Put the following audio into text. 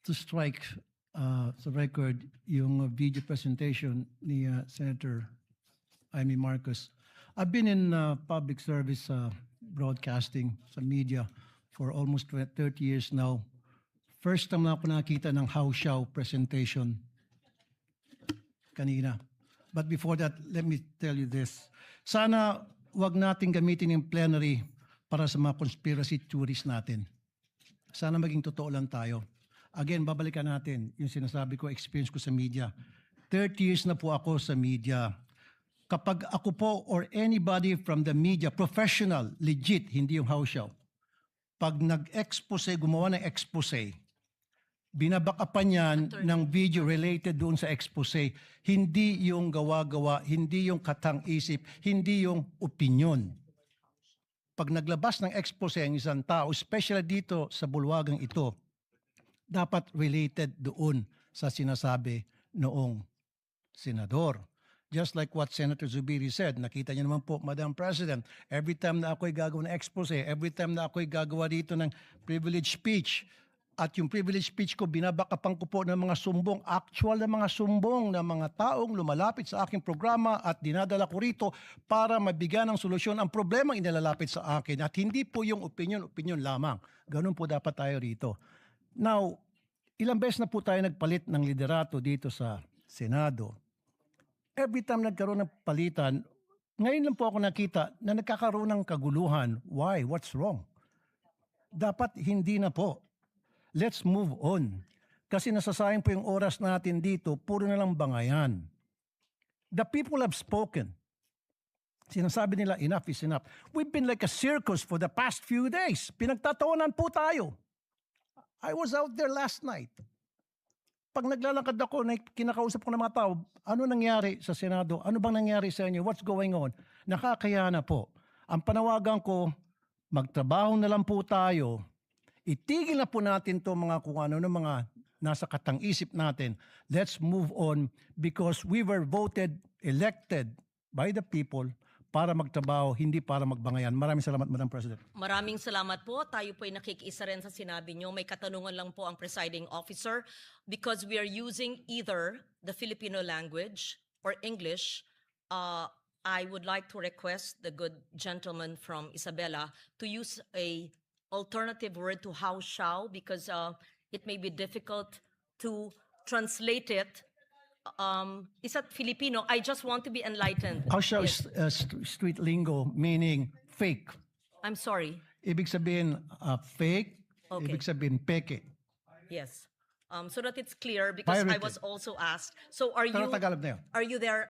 to strike sa record yung video presentation ni Senator Amy Marcos. I've been in public service broadcasting sa media for almost 30 years now. First time na ako nakita ng How Shao presentation kanina. But before that, let me tell you this. Sana wag natin gamitin yung plenary para sa mga conspiracy theories natin. Sana maging totoo lang tayo. Again, babalikan natin yung sinasabi ko, experience ko sa media. 30 years na po ako sa media. Kapag ako po or anybody from the media, professional, legit, hindi yung house show, pag nag-expose, gumawa ng expose, binabakapan yan ng video related doon sa expose, hindi yung gawa-gawa, hindi yung katang-isip, hindi yung opinion. Pag naglabas ng expose ang isang tao, especially dito sa bulwagang ito, dapat related doon sa sinasabi noong senador. Just like what Senator Zubiri said, nakita niyo naman po, Madam President, every time na ako'y gagawa ng expose, every time na ako'y gagawa dito ng privilege speech, at yung privilege speech ko, binabakapan ko po ng mga sumbong, actual na mga sumbong na mga taong lumalapit sa aking programa at dinadala ko rito para mabigyan ng solusyon ang problemang inilalapit sa akin at hindi po yung opinion lamang. Ganun po dapat tayo rito. Now, ilang beses na po tayo nagpalit ng liderato dito sa Senado. Every time nagkaroon ng palitan, ngayon lang po ako nakita na nagkakaroon ng kaguluhan. Why? What's wrong? Dapat hindi na po. Let's move on. Kasi nasasayang po yung oras natin dito, puro na lang bangayan. The people have spoken. Sinasabi nila, enough is enough. We've been like a circus for the past few days. Pinagtatawanan po tayo. I was out there last night. Pag naglalakad ako, kinakausap ko ng mga tao, ano nangyari sa Senado? Ano bang nangyari sa inyo? What's going on? Nakakaya na po. Ang panawagan ko, magtrabaho na lang po tayo. Itigil na po natin to mga kung ano ng mga nasa katang-isip natin. Let's move on because we were voted, elected by the people para magtrabaho, hindi para magbangayan. Maraming salamat, Madam President. Maraming salamat po. Tayo po ay nakikiisa rin sa sinabi nyo. May katanungan lang po ang presiding officer because we are using either the Filipino language or English. I would like to request the good gentleman from Isabela to use a alternative word to how shall because it may be difficult to translate it. Is that Filipino? I just want to be enlightened. How shall Yes. is street lingo meaning fake. I'm sorry. Ibig sabihin fake, Okay. ibig sabihin peke. Yes. So that it's clear because I Pirated. was also asked. So are Pero you Tagalog na yun. are you there